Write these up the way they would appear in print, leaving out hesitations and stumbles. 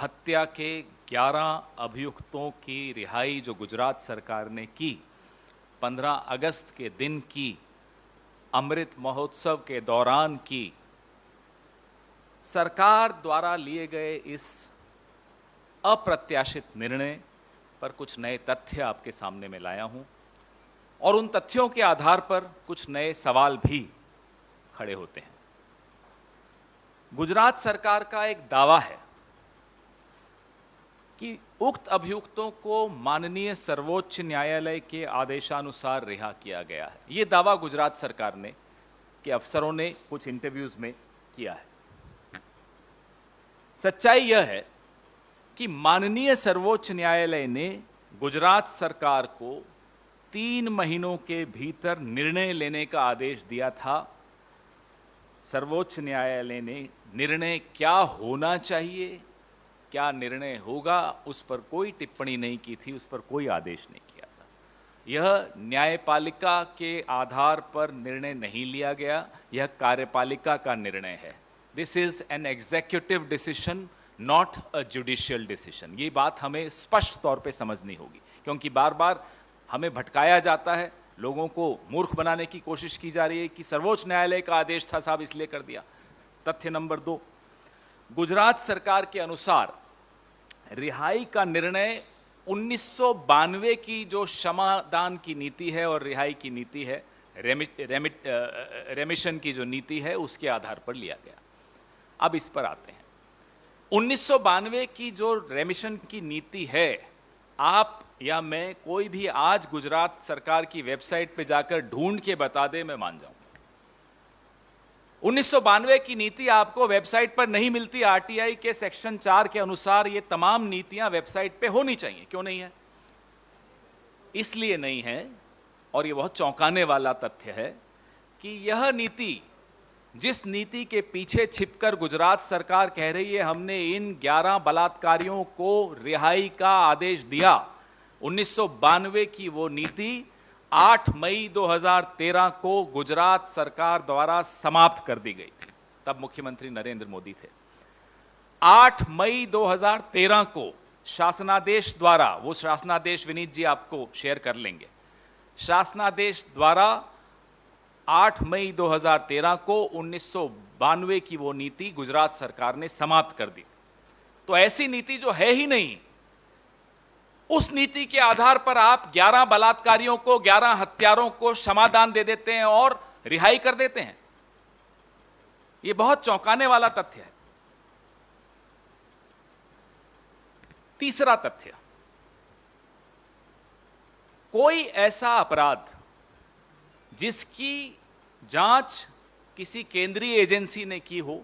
हत्या के 11 अभियुक्तों की रिहाई जो गुजरात सरकार ने की, 15 अगस्त के दिन की, अमृत महोत्सव के दौरान की, सरकार द्वारा लिए गए इस अप्रत्याशित निर्णय पर कुछ नए तथ्य आपके सामने मैं लाया हूं और उन तथ्यों के आधार पर कुछ नए सवाल भी खड़े होते हैं। गुजरात सरकार का एक दावा है कि उक्त अभियुक्तों को माननीय सर्वोच्च न्यायालय के आदेशानुसार रिहा किया गया है। यह दावा गुजरात सरकार ने के अफसरों ने कुछ इंटरव्यूज में किया है। सच्चाई यह है कि माननीय सर्वोच्च न्यायालय ने गुजरात सरकार को 3 महीनों के भीतर निर्णय लेने का आदेश दिया था। सर्वोच्च न्यायालय ने निर्णय क्या होना चाहिए, क्या निर्णय होगा, उस पर कोई टिप्पणी नहीं की थी, उस पर कोई आदेश नहीं किया था। यह न्यायपालिका के आधार पर निर्णय नहीं लिया गया, यह कार्यपालिका का निर्णय है। This is an executive decision, not a judicial decision. ये बात हमें स्पष्ट तौर पे समझनी होगी, क्योंकि बार बार हमें भटकाया जाता है, लोगों को मूर्ख बनाने की कोशिश की जा रही है कि सर्वोच्च न्यायालय का आदेश था साहब इसलिए कर दिया। तथ्य नंबर 2, गुजरात सरकार के अनुसार रिहाई का निर्णय 1992 की जो क्षमादान की नीति है और रिहाई की नीति है, रेमिशन की जो नीति है, उसके आधार पर लिया गया। अब इस पर आते हैं। 1992 की जो रेमिशन की नीति है, आप या मैं, कोई भी आज गुजरात सरकार की वेबसाइट पे जाकर ढूंढ के बता दे, मैं मान जाऊंगा। 1992 की नीति आपको वेबसाइट पर नहीं मिलती। आरटीआई के सेक्शन 4 के अनुसार ये तमाम नीतियां वेबसाइट पे होनी चाहिए। क्यों नहीं है? इसलिए नहीं है, और ये बहुत चौंकाने वाला तथ्य है कि यह नीति, जिस नीति के पीछे छिपकर गुजरात सरकार कह रही है हमने इन 11 बलात्कारियों को रिहाई का आदेश दिया, 1992 की वो नीति 8 मई 2013 को गुजरात सरकार द्वारा समाप्त कर दी गई थी। तब मुख्यमंत्री नरेंद्र मोदी थे। 8 मई 2013 को शासनादेश द्वारा, वो शासनादेश विनीत जी आपको शेयर कर लेंगे, शासनादेश द्वारा 8 मई 2013 को 1992 की वो नीति गुजरात सरकार ने समाप्त कर दी। तो ऐसी नीति जो है ही नहीं, उस नीति के आधार पर आप 11 बलात्कारियों को, 11 हत्यारों को क्षमादान दे देते हैं और रिहाई कर देते हैं। यह बहुत चौंकाने वाला तथ्य है। तीसरा तथ्य, कोई ऐसा अपराध जिसकी जांच किसी केंद्रीय एजेंसी ने की हो,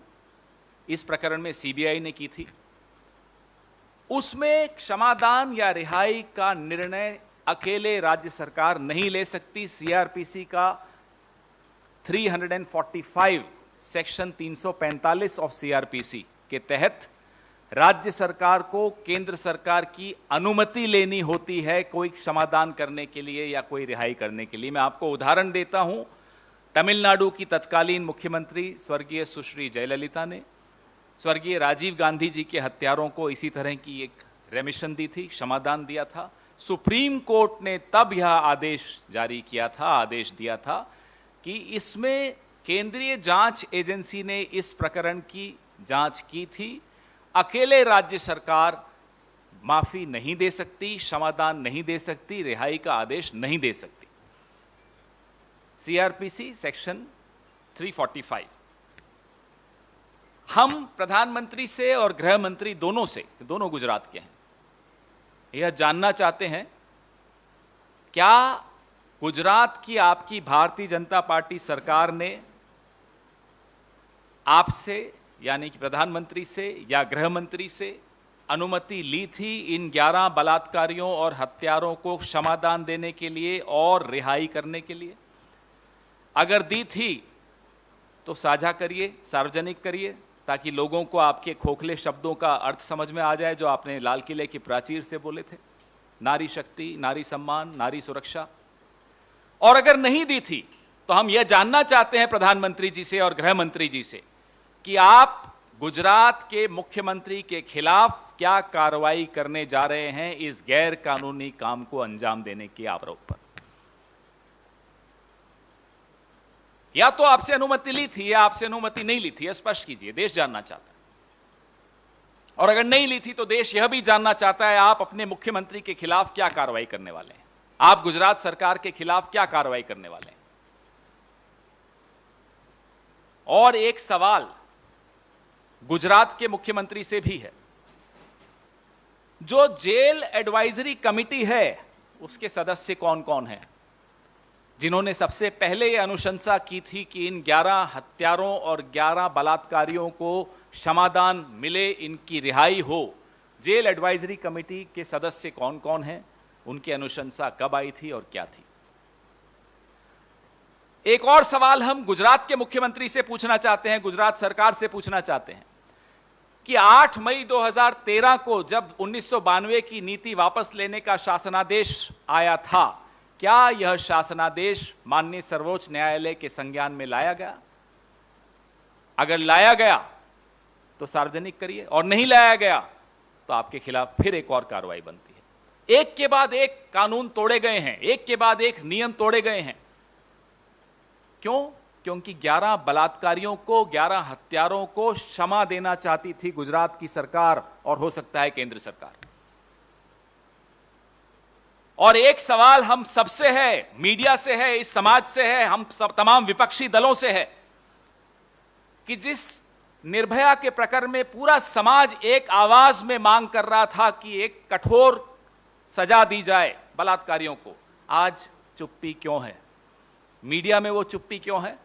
इस प्रकरण में सीबीआई ने की थी, उसमें क्षमादान या रिहाई का निर्णय अकेले राज्य सरकार नहीं ले सकती। सीआरपीसी का 345 सेक्शन 345 ऑफ सीआरपीसी के तहत राज्य सरकार को केंद्र सरकार की अनुमति लेनी होती है कोई क्षमादान करने के लिए या कोई रिहाई करने के लिए। मैं आपको उदाहरण देता हूं। तमिलनाडु की तत्कालीन मुख्यमंत्री स्वर्गीय सुश्री जयललिता ने स्वर्गीय राजीव गांधी जी के हत्यारों को इसी तरह की एक रेमिशन दी थी, क्षमादान दिया था। सुप्रीम कोर्ट ने तब यह आदेश जारी किया था, आदेश दिया था कि इसमें केंद्रीय जांच एजेंसी ने इस प्रकरण की जांच की थी, अकेले राज्य सरकार माफी नहीं दे सकती, क्षमादान नहीं दे सकती, रिहाई का आदेश नहीं दे सकती। CrPC section 345। हम प्रधानमंत्री से और गृह मंत्री दोनों से, दोनों गुजरात के हैं, यह जानना चाहते हैं क्या गुजरात की आपकी भारतीय जनता पार्टी सरकार ने आपसे यानी कि प्रधानमंत्री से या गृह मंत्री से अनुमति ली थी इन 11 बलात्कारियों और हत्यारों को क्षमादान देने के लिए और रिहाई करने के लिए? अगर दी थी तो साझा करिए, सार्वजनिक करिए, ताकि लोगों को आपके खोखले शब्दों का अर्थ समझ में आ जाए जो आपने लाल किले की प्राचीर से बोले थे, नारी शक्ति, नारी सम्मान, नारी सुरक्षा। और अगर नहीं दी थी तो हम यह जानना चाहते हैं प्रधानमंत्री जी से और गृह मंत्री जी से कि आप गुजरात के मुख्यमंत्री के खिलाफ क्या कार्रवाई करने जा रहे हैं इस गैर कानूनी काम को अंजाम देने के आरोप पर। या तो आपसे अनुमति ली थी या आपसे अनुमति नहीं ली थी, स्पष्ट कीजिए, देश जानना चाहता है। और अगर नहीं ली थी तो देश यह भी जानना चाहता है आप अपने मुख्यमंत्री के खिलाफ क्या कार्रवाई करने वाले हैं, आप गुजरात सरकार के खिलाफ क्या कार्रवाई करने वाले हैं। और एक सवाल गुजरात के मुख्यमंत्री से भी है, जो जेल एडवाइजरी कमेटी है उसके सदस्य कौन कौन हैं, जिन्होंने सबसे पहले यह अनुशंसा की थी कि इन 11 हत्यारों और 11 बलात्कारियों को क्षमादान मिले, इनकी रिहाई हो। जेल एडवाइजरी कमेटी के सदस्य कौन कौन हैं, उनकी अनुशंसा कब आई थी और क्या थी। एक और सवाल हम गुजरात के मुख्यमंत्री से पूछना चाहते हैं, गुजरात सरकार से पूछना चाहते हैं कि 8 मई 2013 को जब 1992 की नीति वापस लेने का शासनादेश आया था, क्या यह शासनादेश माननीय सर्वोच्च न्यायालय के संज्ञान में लाया गया? अगर लाया गया तो सार्वजनिक करिए, और नहीं लाया गया तो आपके खिलाफ फिर एक और कार्रवाई बनती है। एक के बाद एक कानून तोड़े गए हैं, एक के बाद एक नियम तोड़े गए हैं। क्यों? क्योंकि 11 बलात्कारियों को, 11 हत्यारों को क्षमा देना चाहती थी गुजरात की सरकार और हो सकता है केंद्र सरकार। और एक सवाल हम सबसे है, मीडिया से है, इस समाज से है, हम सब तमाम विपक्षी दलों से है कि जिस निर्भया के प्रकरण में पूरा समाज एक आवाज में मांग कर रहा था कि एक कठोर सजा दी जाए बलात्कारियों को, आज चुप्पी क्यों है? मीडिया में वो चुप्पी क्यों है?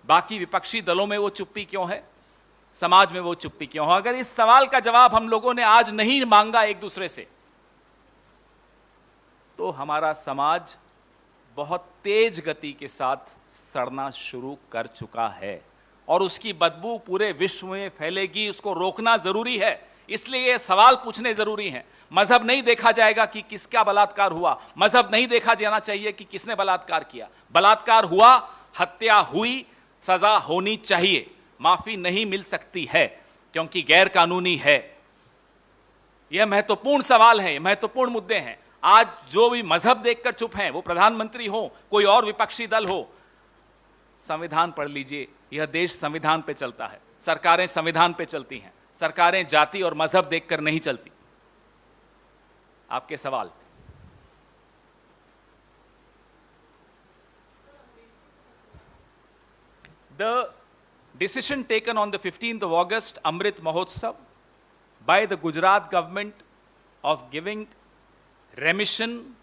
बाकी विपक्षी दलों में वो चुप्पी क्यों है? समाज में वो चुप्पी क्यों है? अगर इस सवाल का जवाब हम लोगों ने आज नहीं मांगा एक दूसरे से, तो हमारा समाज बहुत तेज गति के साथ सड़ना शुरू कर चुका है और उसकी बदबू पूरे विश्व में फैलेगी। उसको रोकना जरूरी है, इसलिए ये सवाल पूछने जरूरी हैं। मजहब नहीं देखा जाएगा कि किसका बलात्कार हुआ, मजहब नहीं देखा जाना चाहिए कि किसने बलात्कार किया। बलात्कार हुआ, हत्या हुई, सजा होनी चाहिए, माफी नहीं मिल सकती है क्योंकि गैर कानूनी है। यह महत्वपूर्ण सवाल है, महत्वपूर्ण मुद्दे हैं। आज जो भी मजहब देखकर चुप हैं, वो प्रधानमंत्री हो, कोई और विपक्षी दल हो, संविधान पढ़ लीजिए। यह देश संविधान पे चलता है, सरकारें संविधान पे चलती हैं, सरकारें जाति और मजहब देखकर नहीं चलती। आपके सवाल। The decision taken on the 15th of August, Amrit Mahotsav, by the Gujarat government of giving remission,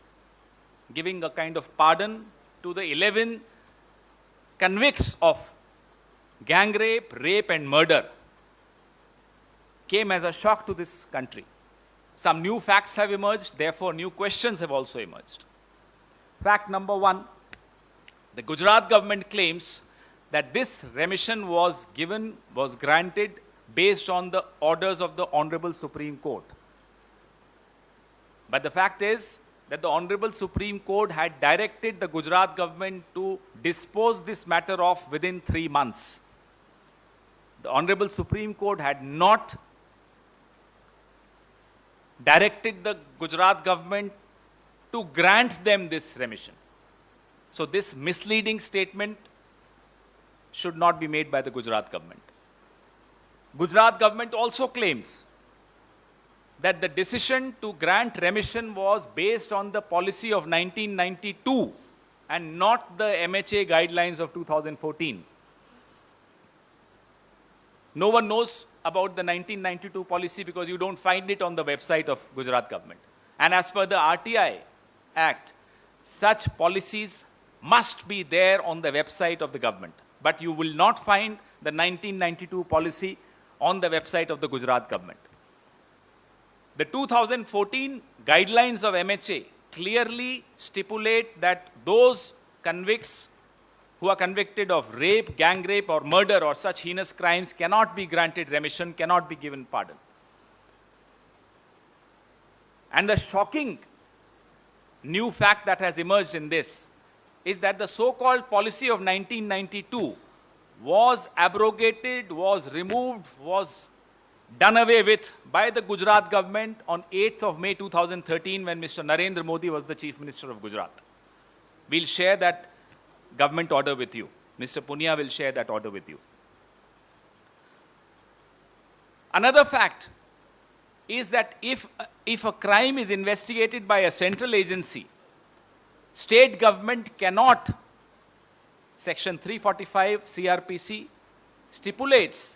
giving a kind of pardon to the 11 convicts of gang rape, rape and murder, came as a shock to this country. Some new facts have emerged, therefore new questions have also emerged. Fact number 1, the Gujarat government claims that this remission was granted based on the orders of the Honorable Supreme Court. But the fact is that the Honorable Supreme Court had directed the Gujarat government to dispose this matter off within 3 months. The Honorable Supreme Court had not directed the Gujarat government to grant them this remission. So this misleading statement should not be made by the Gujarat government. Gujarat government also claims that the decision to grant remission was based on the policy of 1992 and not the MHA guidelines of 2014. No one knows about the 1992 policy because you don't find it on the website of Gujarat government. And as per the RTI Act, such policies must be there on the website of the government. But you will not find the 1992 policy on the website of the Gujarat government. The 2014 guidelines of MHA clearly stipulate that those convicts who are convicted of rape, gang rape or murder or such heinous crimes cannot be granted remission, cannot be given pardon. And the shocking new fact that has emerged in this is that the so-called policy of 1992 was abrogated, was removed, was done away with by the Gujarat government on 8th of May 2013 when Mr. Narendra Modi was the Chief Minister of Gujarat. We'll share that government order with you. Mr. Punia will share that order with you. Another fact is that if a crime is investigated by a central agency, state government cannot, Section 345 CRPC stipulates,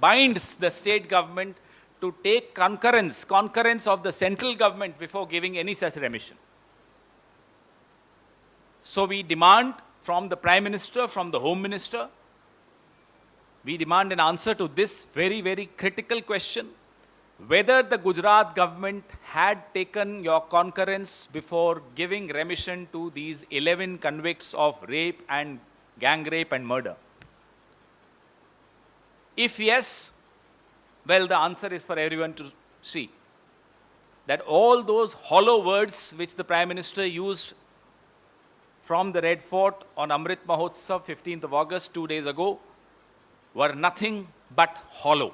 binds the state government to take concurrence of the central government before giving any such remission. So we demand from the Prime Minister, from the Home Minister, we demand an answer to this very, very critical question, whether the Gujarat government had taken your concurrence before giving remission to these 11 convicts of rape and gang rape and murder. If yes, well, the answer is for everyone to see. That all those hollow words which the Prime Minister used from the Red Fort on Amrit Mahotsav, 15th of August, 2 days ago, were nothing but hollow.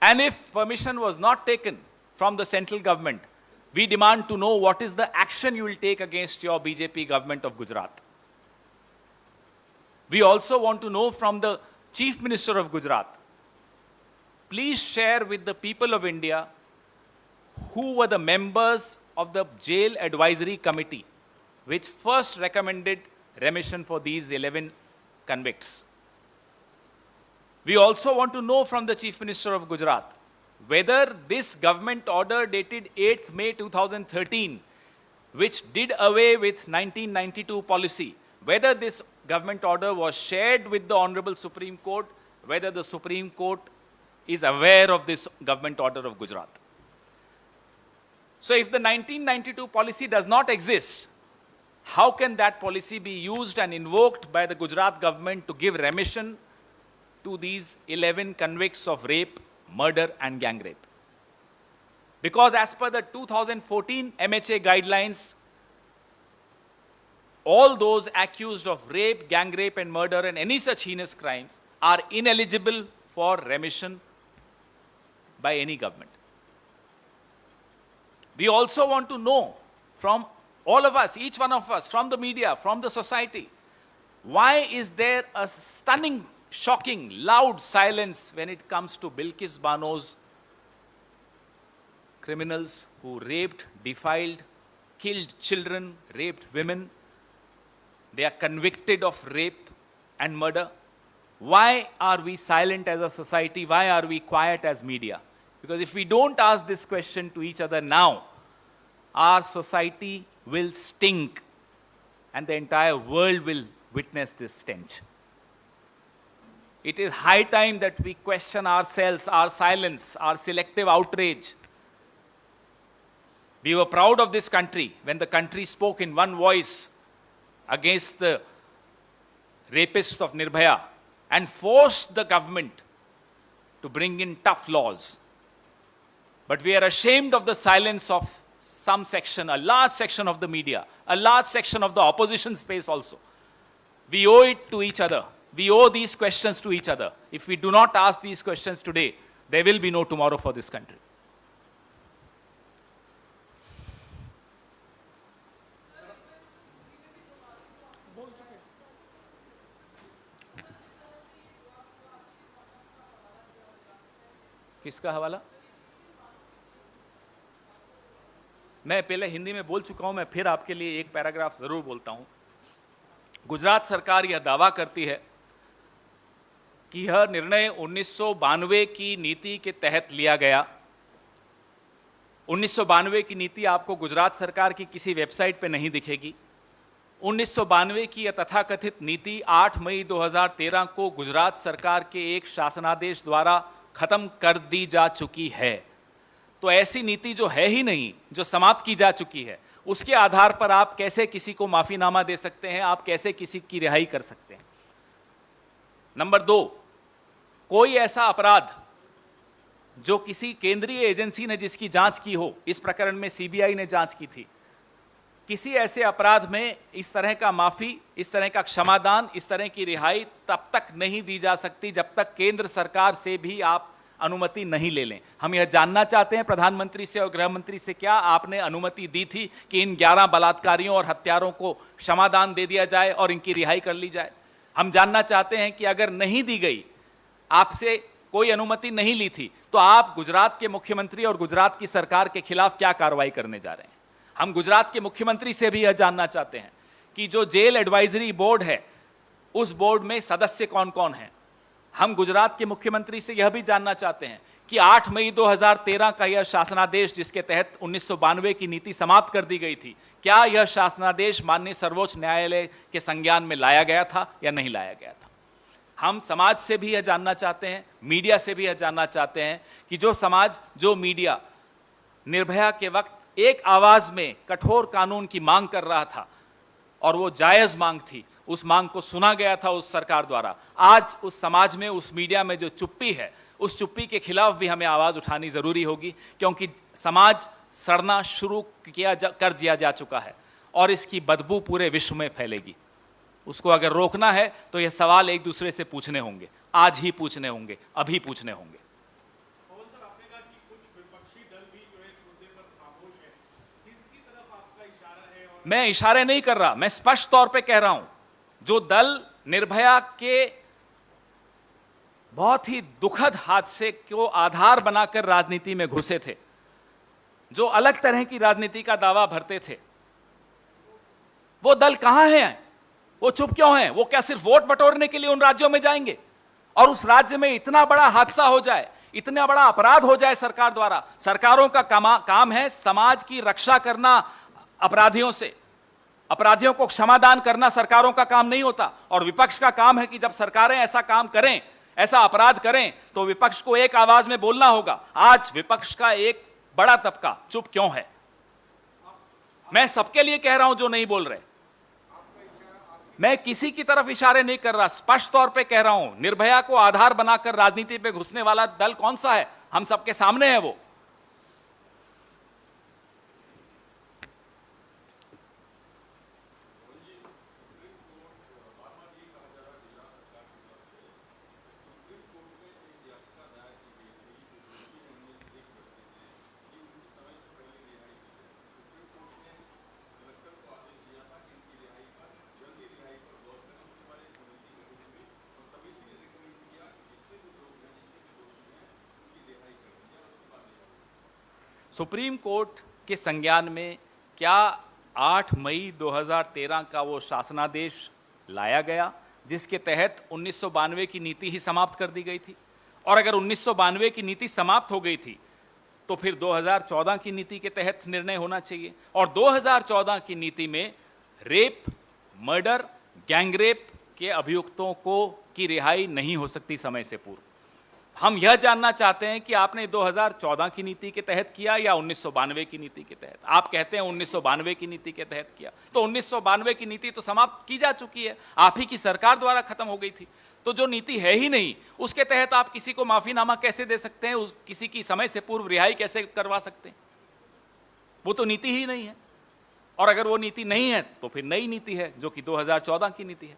And if permission was not taken from the central government, we demand to know what is the action you will take against your BJP government of Gujarat. We also want to know from the Chief Minister of Gujarat, please share with the people of India who were the members of the Jail Advisory Committee, which first recommended remission for these 11 convicts. We also want to know from the Chief Minister of Gujarat whether this government order dated 8th May 2013, which did away with 1992 policy, whether this government order was shared with the Honorable Supreme Court, whether the Supreme Court is aware of this government order of Gujarat. So if the 1992 policy does not exist, how can that policy be used and invoked by the Gujarat government to give remission to these 11 convicts of rape, murder and gang rape? Because as per the 2014 MHA guidelines, all those accused of rape, gang rape and murder and any such heinous crimes are ineligible for remission by any government. We also want to know from all of us, each one of us, from the media, from the society, why is there a stunning, shocking, loud silence when it comes to Bilkis Bano's criminals who raped, defiled, killed children, raped women? They are convicted of rape and murder. Why are we silent as a society? Why are we quiet as media? Because if we don't ask this question to each other now, our society will stink and the entire world will witness this stench. It is high time that we question ourselves, our silence, our selective outrage. We were proud of this country when the country spoke in one voice against the rapists of Nirbhaya and forced the government to bring in tough laws. But we are ashamed of the silence of some section, a large section of the media, a large section of the opposition space also. We owe it to each other. We owe these questions to each other. If we do not ask these questions today, there will be no tomorrow for this country. किसका हवाला? मैं पहले हिंदी में बोल चुका हूं, मैं फिर आपके लिए एक पैराग्राफ जरूर बोलता हूं। गुजरात सरकार यह दावा करती है कि यह निर्णय 1992 की नीति के तहत लिया गया। 1992 की नीति आपको गुजरात सरकार की किसी वेबसाइट पर नहीं दिखेगी। 1992 की यह तथाकथित नीति 8 मई 2013 को गुजरात सरकार के एक शासनादेश द्वारा खत्म कर दी जा चुकी है। तो ऐसी नीति जो है ही नहीं, जो समाप्त की जा चुकी है, उसके आधार पर आप कैसे किसी को माफीनामा दे सकते हैं? आप कैसे किसी की रिहाई कर सकते हैं? नंबर 2, कोई ऐसा अपराध जो किसी केंद्रीय एजेंसी ने जिसकी जांच की हो, इस प्रकरण में सीबीआई ने जांच की थी, किसी ऐसे अपराध में इस तरह का माफी, इस तरह का क्षमादान, इस तरह की रिहाई तब तक नहीं दी जा सकती जब तक केंद्र सरकार से भी आप अनुमति नहीं ले लें। हम यह जानना चाहते हैं प्रधानमंत्री से और गृह मंत्री से, क्या आपने अनुमति दी थी कि इन 11 बलात्कारियों और हत्यारों को क्षमादान दे दिया जाए और इनकी रिहाई कर ली जाए? हम जानना चाहते हैं कि अगर नहीं दी गई, आपसे कोई अनुमति नहीं ली थी, तो आप गुजरात के मुख्यमंत्री और गुजरात की सरकार के खिलाफ क्या कार्रवाई करने जा रहे हैं? हम गुजरात के मुख्यमंत्री से भी यह जानना चाहते हैं कि जो जेल एडवाइजरी बोर्ड है, उस बोर्ड में सदस्य कौन कौन हैं। हम गुजरात के मुख्यमंत्री से यह भी जानना चाहते हैं कि 8 मई 2013 का यह शासनादेश, जिसके तहत 1992 की नीति समाप्त कर दी गई थी, क्या यह शासनादेश माननीय सर्वोच्च न्यायालय के संज्ञान में लाया गया था या नहीं लाया गया था? हम समाज से भी यह जानना चाहते हैं, मीडिया से भी यह जानना चाहते हैं कि जो समाज, जो मीडिया निर्भया के वक्त एक आवाज में कठोर कानून की मांग कर रहा था और वो जायज मांग थी, उस मांग को सुना गया था उस सरकार द्वारा, आज उस समाज में, उस मीडिया में जो चुप्पी है, उस चुप्पी के खिलाफ भी हमें आवाज उठानी जरूरी होगी, क्योंकि समाज सड़ना शुरू कर दिया जा चुका है और इसकी बदबू पूरे विश्व में फैलेगी। उसको अगर रोकना है तो यह सवाल एक दूसरे से पूछने होंगे, आज ही पूछने होंगे, अभी पूछने होंगे। मैं इशारे नहीं कर रहा, मैं स्पष्ट तौर पे कह रहा हूं, जो दल निर्भया के बहुत ही दुखद हादसे को आधार बनाकर राजनीति में घुसे थे, जो अलग तरह की राजनीति का दावा भरते थे, वो दल कहां है? वो चुप क्यों हैं? वो क्या सिर्फ वोट बटोरने के लिए उन राज्यों में जाएंगे और उस राज्य में इतना बड़ा हादसा हो जाए, इतना बड़ा अपराध हो जाए सरकार द्वारा? सरकारों का काम है समाज की रक्षा करना अपराधियों से, अपराधियों को क्षमादान करना सरकारों का काम नहीं होता। और विपक्ष का काम है कि जब सरकारें ऐसा काम करें, ऐसा अपराध करें, तो विपक्ष को एक आवाज में बोलना होगा। आज विपक्ष का एक बड़ा तबका चुप क्यों है? मैं सबके लिए कह रहा हूं जो नहीं बोल रहे, मैं किसी की तरफ इशारे नहीं कर रहा, स्पष्ट तौर पे कह रहा हूं, निर्भया को आधार बनाकर राजनीति पे घुसने वाला दल कौन सा है? हम सबके सामने है वो। सुप्रीम कोर्ट के संज्ञान में क्या 8 मई 2013 का वो शासनादेश लाया गया जिसके तहत 1992 की नीति ही समाप्त कर दी गई थी? और अगर 1992 की नीति समाप्त हो गई थी तो फिर 2014 की नीति के तहत निर्णय होना चाहिए। और 2014 की नीति में रेप, मर्डर, गैंगरेप के अभियुक्तों की रिहाई नहीं हो सकती समय से पूर्व। हम यह जानना चाहते हैं कि आपने 2014 की नीति के तहत किया या 1992 की नीति के तहत? आप कहते हैं 1992 की नीति के तहत किया, तो 1992 की नीति तो समाप्त की जा चुकी है, आप ही की सरकार द्वारा खत्म हो गई थी। तो जो नीति है ही नहीं, उसके तहत आप किसी को माफीनामा कैसे दे सकते हैं? किसी की समय से पूर्व रिहाई कैसे करवा सकते हैं? वो तो नीति ही नहीं है। और अगर वो नीति नहीं है तो फिर नई नीति है जो कि 2014 की नीति है।